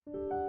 Hello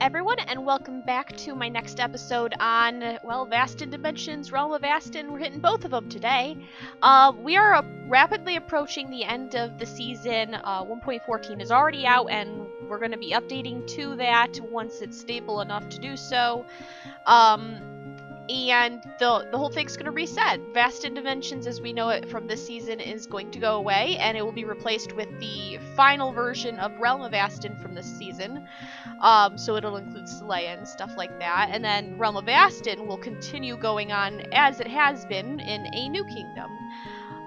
everyone, and welcome back to my next episode on, well, Vasten Dimensions, Realm of Vasten. We're hitting both of them today. We are rapidly approaching the end of the season. 1.14 is already out, and we're going to be updating to that once it's stable enough to do so. And the whole thing's going to reset. Vasten Dimensions, as we know it from this season, is going to go away, and it will be replaced with the final version of Realm of Vasten from this season. So it'll include Saleya and stuff like that. And then Realm of Vasten will continue going on as it has been in a new kingdom.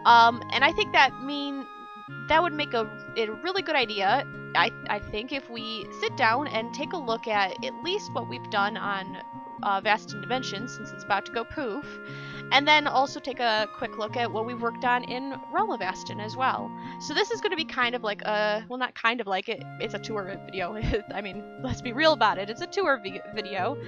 And I think that would make it a really good idea, I think, if we sit down and take a look at least what we've done on Vasten Dimensions, since it's about to go poof, and then also take a quick look at what we've worked on in Realm of Vasten as well. So this is going to be kind of like well, not kind of like it, it's a tour video. I mean, let's be real about it, it's a tour video.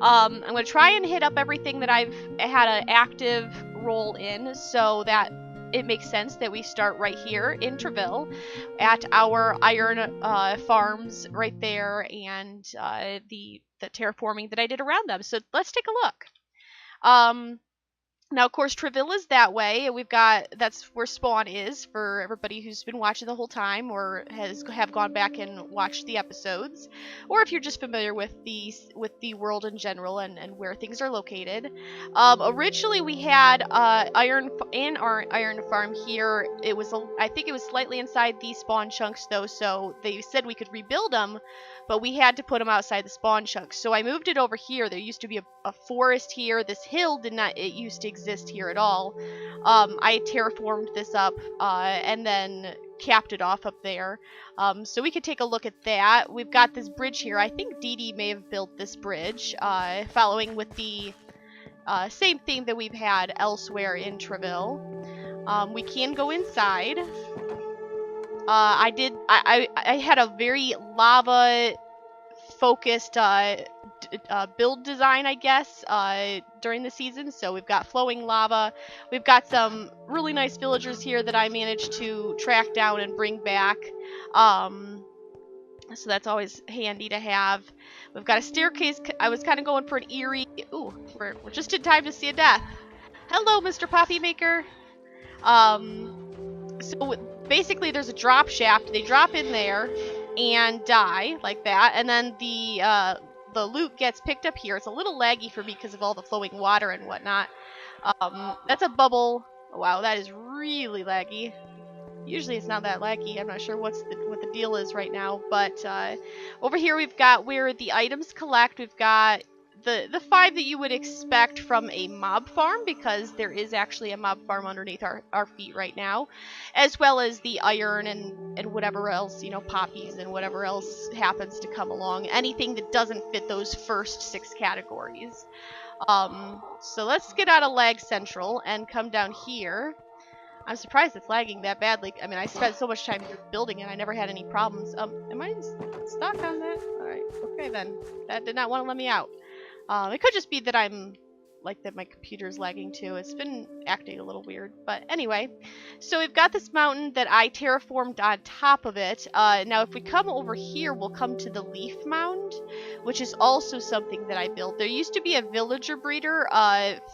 I'm going to try and hit up everything that I've had an active role in, so that it makes sense that we start right here in Treville at our iron farms right there, and the terraforming that I did around them. So let's take a look. Now, of course, Treville is that way. That's where Spawn is for everybody who's been watching the whole time or have gone back and watched the episodes, or if you're just familiar with the world in general and where things are located. Originally, we had iron in our iron farm here. I think it was slightly inside the spawn chunks though, so they said we could rebuild them, but we had to put them outside the spawn chunks. So I moved it over here. There used to be a forest here. This hill used to exist here at all. I terraformed this up and then capped it off up there. So we could take a look at that. We've got this bridge here. I think Dee Dee may have built this bridge, following with the same theme that we've had elsewhere in Treville. We can go inside. I had a very lava focused build design, I guess, during the season. So we've got flowing lava. We've got some really nice villagers here that I managed to track down and bring back. So that's always handy to have. We've got a staircase. I was kind of going for an eerie... Ooh, we're just in time to see a death. Hello, Mr. Poppy Maker. So basically there's a drop shaft. They drop in there and die like that, and then the loot gets picked up here. It's a little laggy for me because of all the flowing water and whatnot. That's a bubble. Wow, that is really laggy. Usually it's not that laggy. I'm not sure what the deal is right now, but over here we've got where the items collect. We've got the 5 that you would expect from a mob farm, because there is actually a mob farm underneath our feet right now, as well as the iron and whatever else, you know, poppies and whatever else happens to come along. Anything that doesn't fit those first 6 categories. So let's get out of Lag Central and come down here. I'm surprised it's lagging that badly. I mean, I spent so much time building it, I never had any problems. Am I stuck on that? Alright, okay then. That did not want to let me out. It could just be that that my computer's lagging too. It's been acting a little weird. But anyway, so we've got this mountain that I terraformed on top of it. Now if we come over here, we'll come to the leaf mound, which is also something that I built. There used to be a villager breeder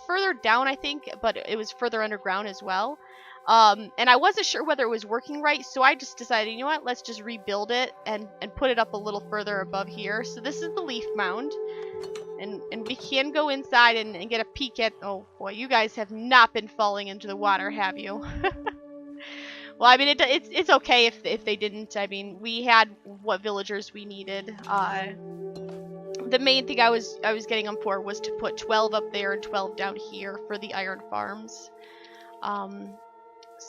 further down, I think, but it was further underground as well. And I wasn't sure whether it was working right, so I just decided, you know what, let's just rebuild it and put it up a little further above here. So this is the leaf mound. And we can go inside and get a peek at... Oh boy, you guys have not been falling into the water, have you? Well, I mean, it's okay if they didn't. I mean, we had what villagers we needed. The main thing I was getting them for was to put 12 up there and 12 down here for the iron farms.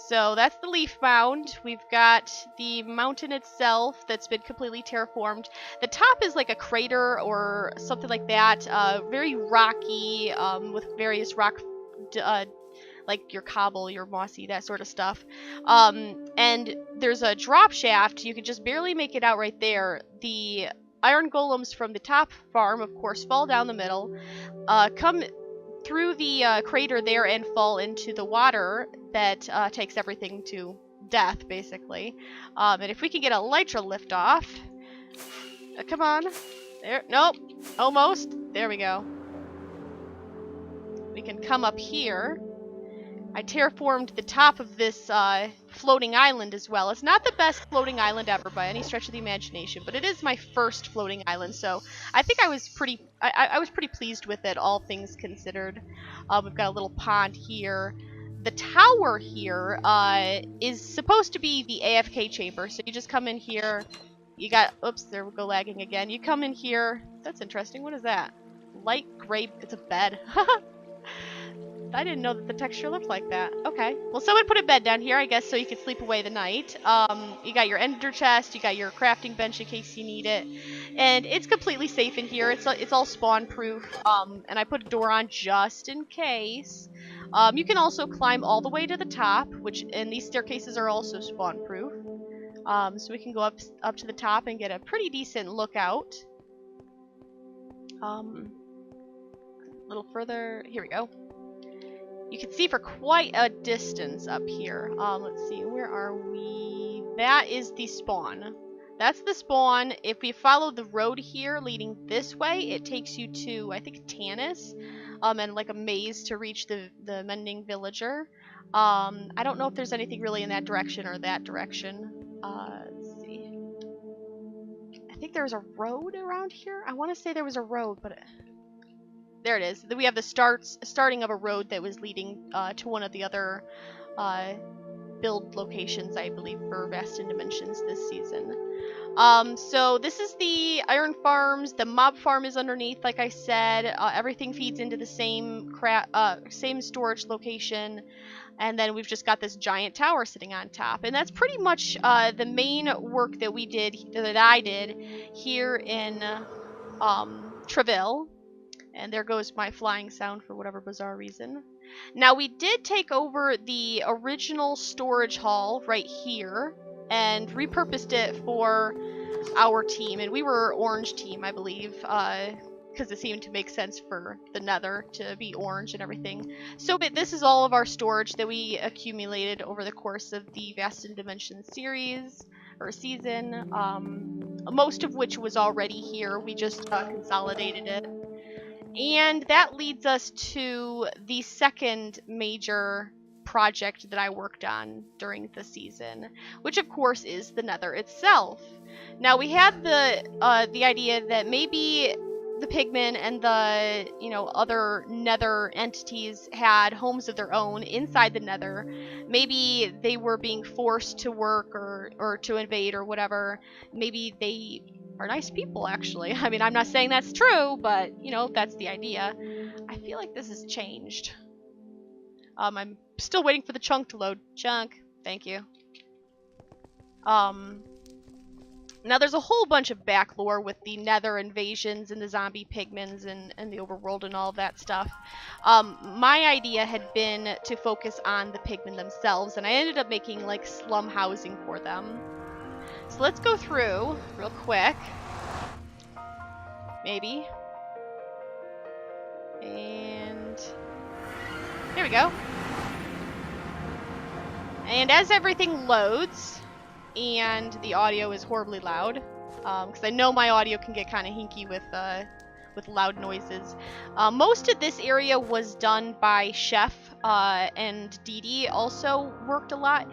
So that's the leaf mound. We've got the mountain itself that's been completely terraformed. The top is like a crater or something like that. Very rocky, with various rock, like your cobble, your mossy, that sort of stuff. And there's a drop shaft. You can just barely make it out right there. The iron golems from the top farm, of course, fall down the middle, come through the crater there and fall into the water that takes everything to death, basically. And if we can get a elytra lift off, come on, there, nope, almost, there we go. We can come up here. I terraformed the top of this floating island as well. It's not the best floating island ever by any stretch of the imagination, but it is my first floating island, so I think I was pretty pleased with it, all things considered. We've got a little pond here. The tower here is supposed to be the AFK chamber, so you just come in here. You got, oops, there we go, lagging again. You come in here. That's interesting. What is that? Light gray. It's a bed. I didn't know that the texture looked like that. Okay. Well, someone put a bed down here, I guess, so you could sleep away the night. You got your ender chest, you got your crafting bench in case you need it. And it's completely safe in here. It's all spawn proof. And I put a door on just in case. You can also climb all the way to the top, and these staircases are also spawn proof. So we can go up to the top and get a pretty decent lookout. A little further, here we go. You can see for quite a distance up here. Let's see, where are we? That is the spawn. That's the spawn. If we follow the road here leading this way, it takes you to, I think, Tanis, and like a maze to reach the mending villager. I don't know if there's anything really in that direction or that direction. Let's see. I think there's a road around here. I want to say there was a road, but... There it is. We have the starting of a road that was leading to one of the other build locations, I believe, for Vasten Dimensions this season. So this is the iron farms. The mob farm is underneath, like I said. Everything feeds into the same storage location. And then we've just got this giant tower sitting on top. And that's pretty much the main work that I did here in Treville. And there goes my flying sound for whatever bizarre reason. Now, we did take over the original storage hall right here and repurposed it for our team. And we were orange team, I believe, because it seemed to make sense for the nether to be orange and everything. So this is all of our storage that we accumulated over the course of the Vasten Dimensions series, or season, most of which was already here. We just consolidated it. And that leads us to the second major project that I worked on during the season, which of course is the nether itself. Now, we had the idea that maybe the pigmen and the, other nether entities had homes of their own inside the nether. Maybe they were being forced to work or to invade or whatever. Maybe they are nice people, actually. I mean, I'm not saying that's true, but, you know, that's the idea. I feel like this has changed. I'm still waiting for the chunk to load. Chunk. Thank you. Now there's a whole bunch of back lore with the nether invasions and the zombie pigments and the overworld and all of that stuff. My idea had been to focus on the pigmen themselves, and I ended up making, like, slum housing for them. So let's go through real quick. Maybe. And there we go. And as everything loads, and the audio is horribly loud, because I know my audio can get kind of hinky with loud noises. Most of this area was done by Chef, and Dee Dee also worked a lot.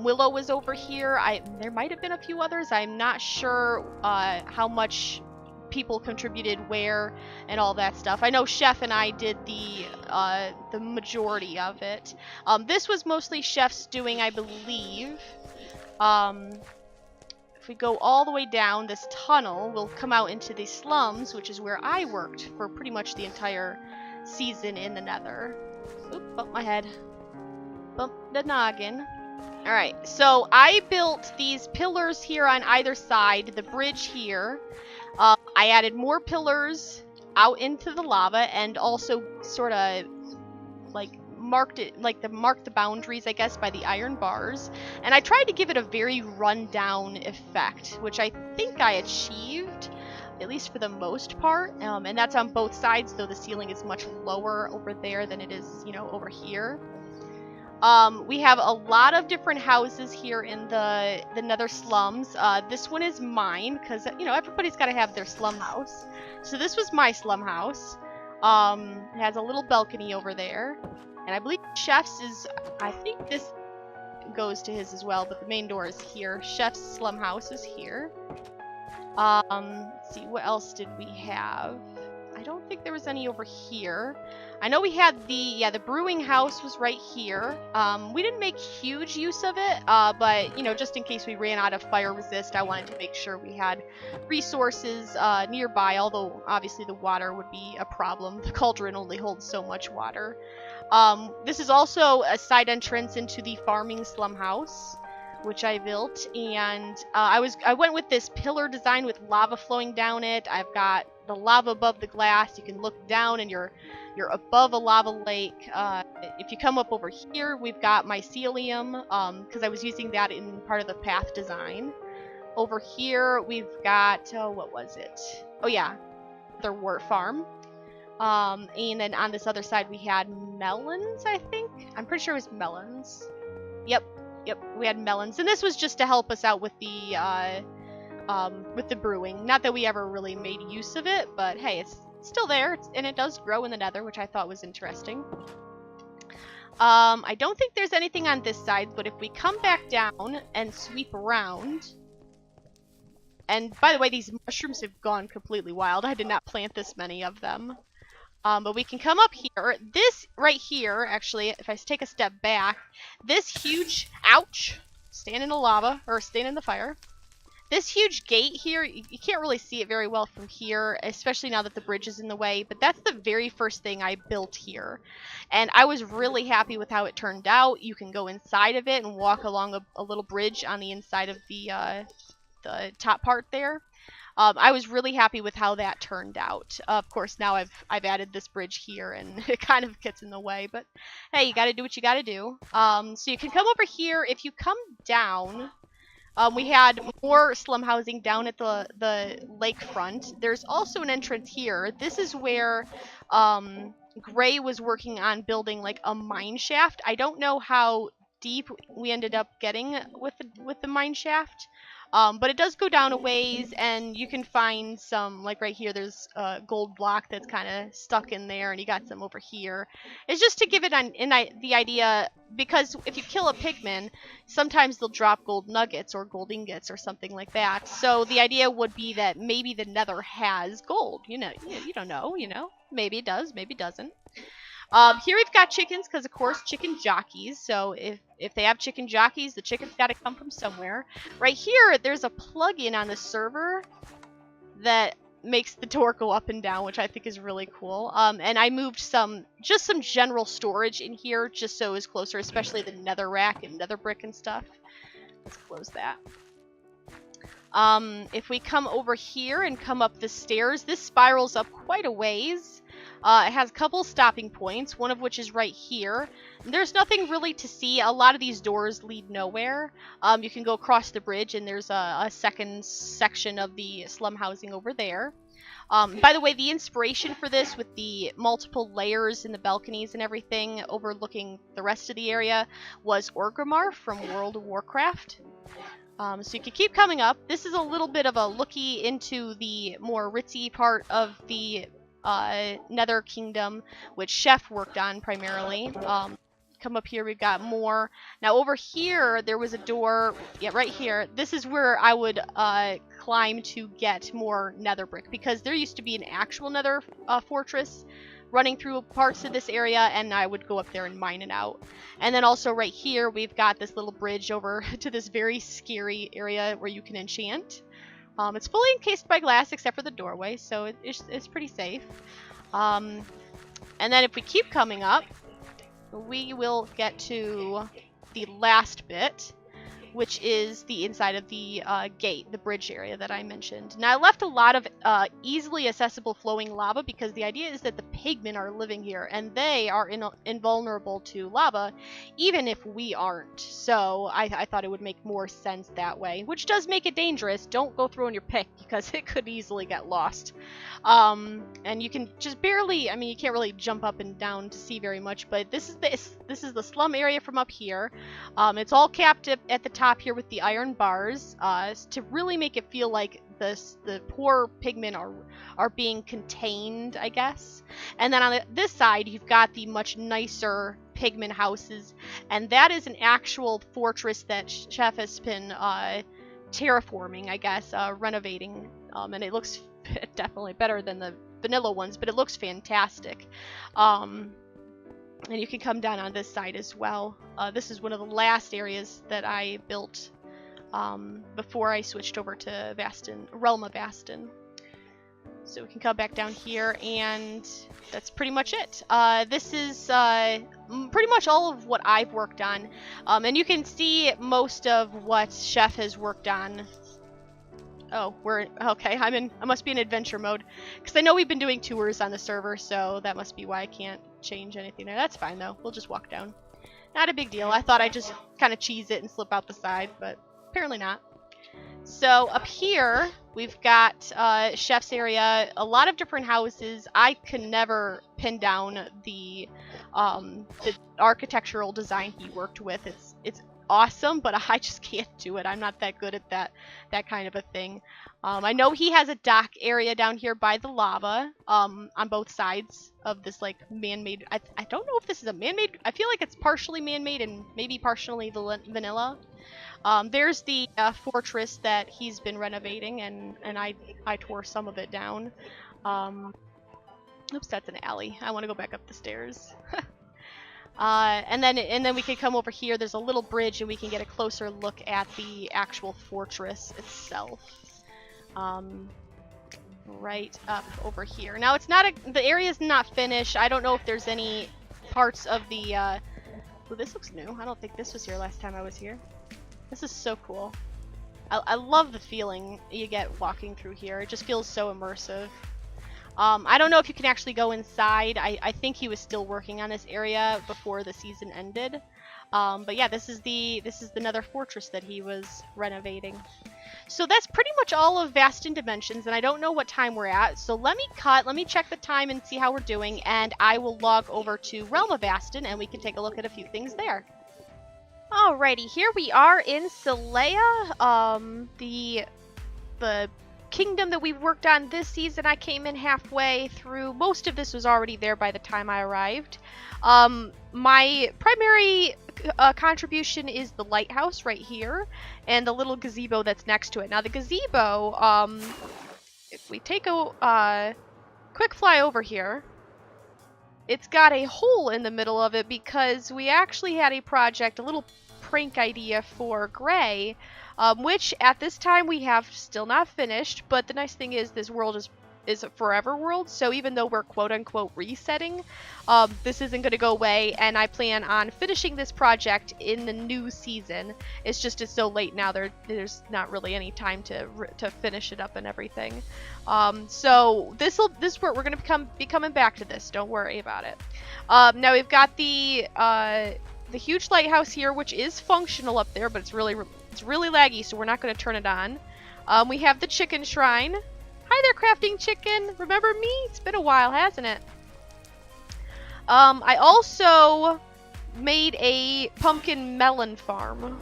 Willow was over here. There might have been a few others. I'm not sure how much people contributed where and all that stuff. I know Chef and I did the majority of it. This was mostly Chef's doing, I believe. If we go all the way down this tunnel, we'll come out into the slums, which is where I worked for pretty much the entire season in the nether. Oop, bump my head. Bump the noggin. Alright, so I built these pillars here on either side, the bridge here. I added more pillars out into the lava and also sort of like marked the boundaries, I guess, by the iron bars. And I tried to give it a very run-down effect, which I think I achieved, at least for the most part. And that's on both sides, though the ceiling is much lower over there than it is, you know, over here. We have a lot of different houses here in the nether slums. This one is mine, because, you know, everybody's got to have their slum house. So this was my slum house. It has a little balcony over there. And I believe Chef's is, I think this goes to his as well, but the main door is here. Chef's slum house is here. Let's see, what else did we have? I don't think there was any over here. I know we had the brewing house was right here. We didn't make huge use of it, but, you know, just in case we ran out of fire resist, I wanted to make sure we had resources nearby, although obviously the water would be a problem. The cauldron only holds so much water. This is also a side entrance into the farming slum house, which I built, and I went with this pillar design with lava flowing down it. I've got the lava above the glass. You can look down and you're above a lava lake. If you come up over here, we've got mycelium, because I was using that in part of the path design. Over here, we've got, what was it? Oh yeah, the wort farm. And then on this other side, we had melons, I think. I'm pretty sure it was melons. Yep, we had melons. And this was just to help us out with the brewing. Not that we ever really made use of it, but hey, it's still there, and it does grow in the nether, which I thought was interesting. I don't think there's anything on this side, but if we come back down and sweep around, and by the way, these mushrooms have gone completely wild. I did not plant this many of them. But we can come up here. This right here, actually, if I take a step back, this huge, ouch, stand in the lava, or stand in the fire. This huge gate here, you can't really see it very well from here, especially now that the bridge is in the way, but that's the very first thing I built here. And I was really happy with how it turned out. You can go inside of it and walk along a little bridge on the inside of the top part there. I was really happy with how that turned out. Of course, now I've added this bridge here, and it kind of gets in the way, but hey, you gotta do what you gotta do. So you can come over here. If you come down, we had more slum housing down at the lakefront. There's also an entrance here. This is where Gray was working on building like a mine shaft. I don't know how deep we ended up getting with the mine shaft. But it does go down a ways, and you can find some, like right here, there's a gold block that's kind of stuck in there, and you got some over here. It's just to give it the idea, because if you kill a pigman, sometimes they'll drop gold nuggets or gold ingots or something like that. So the idea would be that maybe the nether has gold. You know, you don't know, you know. Maybe it does, maybe it doesn't. Here we've got chickens, because of course chicken jockeys, so if they have chicken jockeys, the chicken's got to come from somewhere. Right here, there's a plugin on the server that makes the door go up and down, which I think is really cool. And I moved just some general storage in here, just so it was closer, especially the nether rack and nether brick and stuff. Let's close that. If we come over here and come up the stairs, this spirals up quite a ways. It has a couple stopping points, one of which is right here. There's nothing really to see. A lot of these doors lead nowhere. You can go across the bridge, and there's a second section of the slum housing over there. By the way, the inspiration for this, with the multiple layers in the balconies and everything overlooking the rest of the area, was Orgrimmar from World of Warcraft. So you can keep coming up. This is a little bit of a looky into the more ritzy part of the Nether Kingdom, which Chef worked on primarily. Come up here, we've got more. Now over here, there was a door, yeah, right here. This is where I would climb to get more nether brick, because there used to be an actual nether fortress running through parts of this area, and I would go up there and mine it out. And then also right here, we've got this little bridge over to this very scary area where you can enchant. It's fully encased by glass except for the doorway, so it's pretty safe. And then if we keep coming up, we will get to the last bit, which is the inside of the gate, the bridge area that I mentioned. Now, I left a lot of easily accessible flowing lava, because the idea is that the pigmen are living here, and they are invulnerable to lava, even if we aren't. So I thought it would make more sense that way, which does make it dangerous. Don't go throwing your pick, because it could easily get lost. And you can just barely, I mean, you can't really jump up and down to see very much, but this is the slum area from up here. It's all capped at the top here with the iron bars, to really make it feel like the poor pigmen are being contained, I guess. And then on this side, you've got the much nicer pigmen houses, and that is an actual fortress that Chef has been terraforming, I guess, renovating, and it looks definitely better than the vanilla ones, but it looks fantastic. And you can come down on this side as well. This is one of the last areas that I built before I switched over to Vasten, Realm of Vasten. So we can come back down here, and that's pretty much it. This is pretty much all of what I've worked on. And you can see most of what Chef has worked on. Oh, okay. I must be in adventure mode, because I know we've been doing tours on the server, so that must be why I can't change anything there. That's fine though. We'll just walk down. Not a big deal. I thought I'd just kind of cheese it and slip out the side, but apparently not. So up here, we've got Chef's area, a lot of different houses. I can never pin down the architectural design he worked with. It's awesome, but I just can't do it. I'm not that good at that kind of a thing. I know he has a dock area down here by the lava, on both sides of this, like, man-made. I don't know if this is a man-made. I feel like it's partially man-made and maybe partially vanilla. There's the fortress that he's been renovating, and I tore some of it down. Oops, that's an alley. I want to go back up the stairs. And then we can come over here. There's a little bridge, and we can get a closer look at the actual fortress itself. Right up over here. Now, the area's not finished. I don't know if there's any parts of the oh, this looks new. I don't think this was here last time I was here. This is so cool. I love the feeling you get walking through here. It just feels so immersive. I don't know if you can actually go inside. I think he was still working on this area before the season ended. But yeah, this is the nether fortress that he was renovating. So that's pretty much all of Vasten Dimensions, and I don't know what time we're at. So let me check the time and see how we're doing, and I will log over to Realm of Vasten, and we can take a look at a few things there. Alrighty, here we are in Celea, the kingdom that we've worked on this season. I came in halfway through. Most of this was already there by the time I arrived. My primary contribution is the lighthouse right here and the little gazebo that's next to it. Now the gazebo, if we take a quick fly over here, it's got a hole in the middle of it because we actually had a project, a little prank idea for Gray, which at this time we have still not finished, but the nice thing is this world is a forever world, so even though we're quote-unquote resetting, this isn't going to go away, and I plan on finishing this project in the new season. It's just it's so late now, there's not really any time to finish it up and everything. So we're going to be coming back to this, don't worry about it. Now we've got the huge lighthouse here, which is functional up there, but it's really laggy, so we're not going to turn it on. We have the chicken shrine. Hi there, crafting chicken. Remember me? It's been a while, hasn't it? I also made a pumpkin melon farm,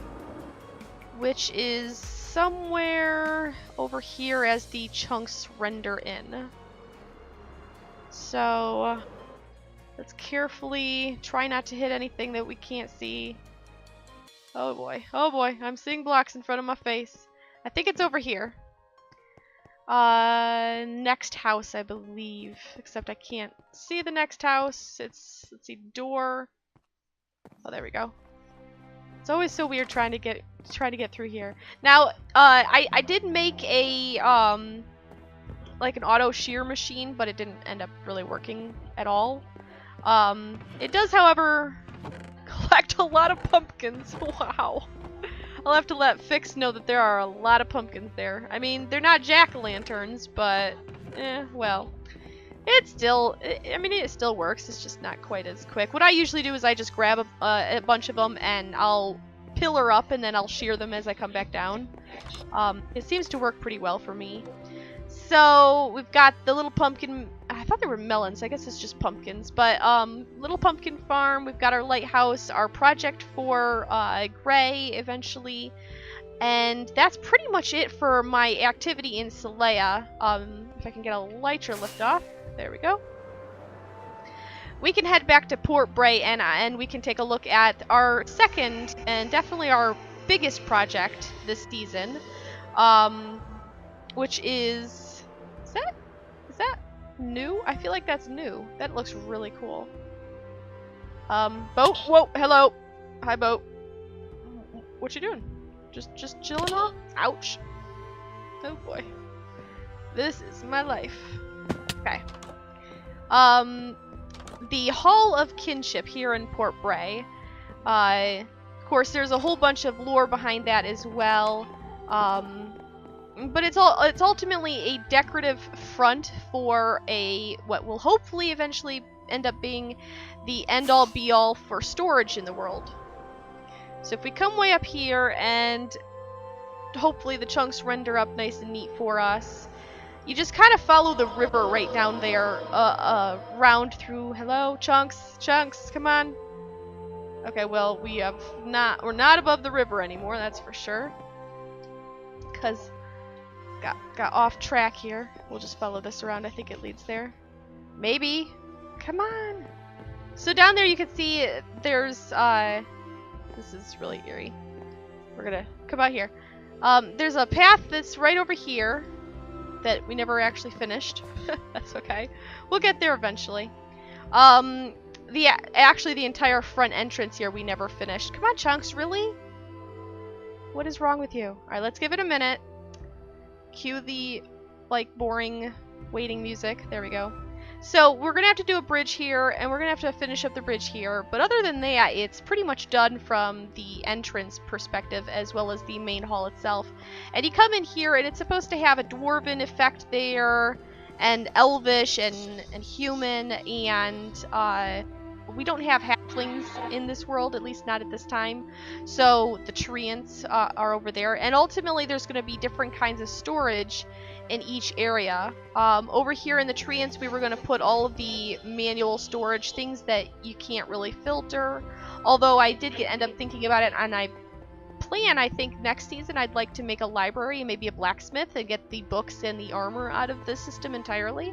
which is somewhere over here as the chunks render in. So let's carefully try not to hit anything that we can't see. Oh boy, I'm seeing blocks in front of my face. I think it's over here. Next house, I believe. Except I can't see the next house. Let's see, door. Oh, there we go. It's always so weird trying to get through here. Now, I did make a, like an auto shear machine, but it didn't end up really working at all. It does, however, collect a lot of pumpkins. Wow. I'll have to let Fix know that there are a lot of pumpkins there. I mean, they're not jack-o'-lanterns, but, well, it still works. It's just not quite as quick. What I usually do is I just grab a bunch of them and I'll pillar up and then I'll shear them as I come back down. It seems to work pretty well for me. So, we've got the little pumpkin, I thought they were melons, I guess it's just pumpkins, but, little pumpkin farm, we've got our lighthouse, our project for, Gray, eventually, and that's pretty much it for my activity in Celea. If I can get a lighter lift off, there we go. We can head back to Port Bray, and we can take a look at our second, and definitely our biggest project this season, which is that new? I feel like that's new. That looks really cool. Boat. Whoa, hello. Hi, boat. What you doing? Just chilling off? Ouch. Oh boy. This is my life. Okay. The Hall of Kinship here in Port Bray. Of course, there's a whole bunch of lore behind that as well. But it's ultimately a decorative front for what will hopefully eventually end up being the end-all be-all for storage in the world. So if we come way up here and hopefully the chunks render up nice and neat for us, you just kind of follow the river right down there, round through. Hello, chunks, come on. Okay, well we're not above the river anymore, that's for sure. Cause got off track here. We'll just follow this around. I think it leads there. Maybe. Come on. So down there you can see there's this is really eerie. We're gonna come out here. There's a path that's right over here that we never actually finished. That's okay. We'll get there eventually. Actually the entire front entrance here we never finished. Come on, chunks, really? What is wrong with you? Alright, let's give it a minute. Cue the, like, boring waiting music. There we go. So, we're going to have to do a bridge here, and we're going to have to finish up the bridge here. But other than that, it's pretty much done from the entrance perspective, as well as the main hall itself. And you come in here, and it's supposed to have a dwarven effect there, and elvish, and human, and, we don't have halflings in this world, at least not at this time. So the treants are over there. And ultimately there's going to be different kinds of storage in each area. Over here in the treants we were going to put all of the manual storage, things that you can't really filter. Although I did end up thinking about it, and I think next season I'd like to make a library and maybe a blacksmith and get the books and the armor out of the system entirely.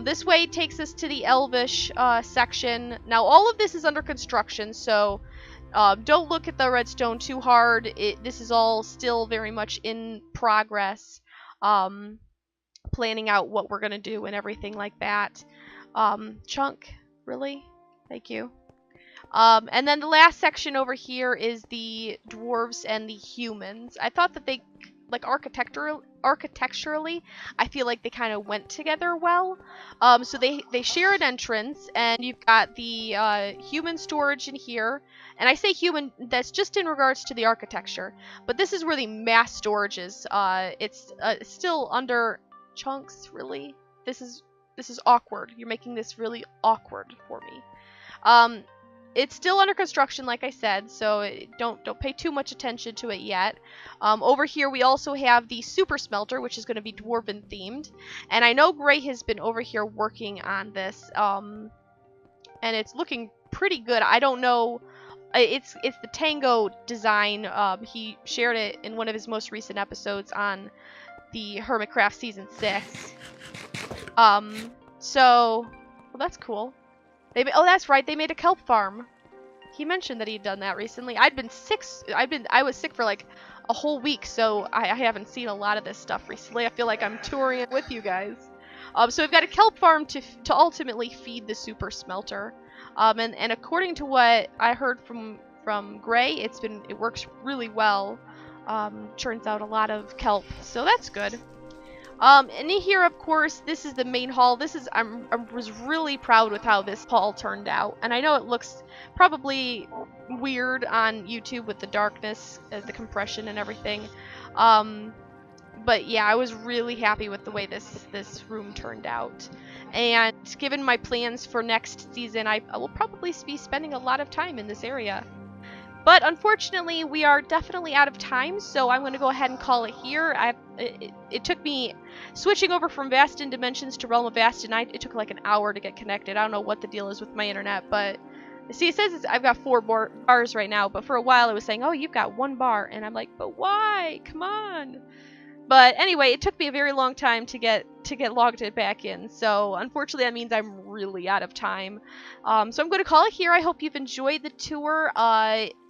This way takes us to the Elvish section. Now, all of this is under construction, so don't look at the redstone too hard. This is all still very much in progress, planning out what we're going to do and everything like that. Chunk, really? Thank you. And then the last section over here is the dwarves and the humans. I thought that they, like, architecturally, I feel like they kind of went together well. So they share an entrance, and you've got the human storage in here. And I say human, that's just in regards to the architecture. But this is where the mass storage is. It's still under chunks, really. This is awkward. You're making this really awkward for me. It's still under construction, like I said, so don't pay too much attention to it yet. Over here, we also have the super smelter, which is going to be dwarven themed, and I know Gray has been over here working on this, and it's looking pretty good. I don't know. It's the Tango design. He shared it in one of his most recent episodes on the Hermitcraft Season 6. So, well, that's cool. Oh, that's right. They made a kelp farm. He mentioned that he'd done that recently. I was sick for like a whole week, so I haven't seen a lot of this stuff recently. I feel like I'm touring it with you guys. So we've got a kelp farm to ultimately feed the super smelter. And according to what I heard from Gray, it works really well. Churns out a lot of kelp, so that's good. And in here, of course, this is the main hall. I was really proud with how this hall turned out. And I know it looks probably weird on YouTube with the darkness, the compression and everything. But yeah, I was really happy with the way this room turned out. And given my plans for next season, I will probably be spending a lot of time in this area. But unfortunately, we are definitely out of time, so I'm going to go ahead and call it here. It took me switching over from Vasten Dimensions to Realm of Vasten. It took like an hour to get connected. I don't know what the deal is with my internet, but see, it says I've got 4 bars right now, but for a while it was saying, oh, you've got 1 bar, and I'm like, but why? Come on. But anyway, it took me a very long time to get logged back in, so unfortunately that means I'm really out of time. So I'm going to call it here. I hope you've enjoyed the tour.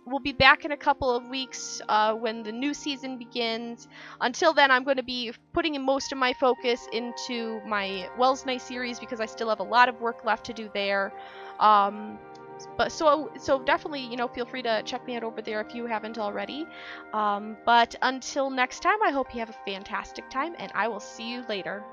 We'll be back in a couple of weeks when the new season begins. Until then, I'm going to be putting in most of my focus into my Wells Night series because I still have a lot of work left to do there. But so definitely, feel free to check me out over there if you haven't already. But until next time, I hope you have a fantastic time, and I will see you later.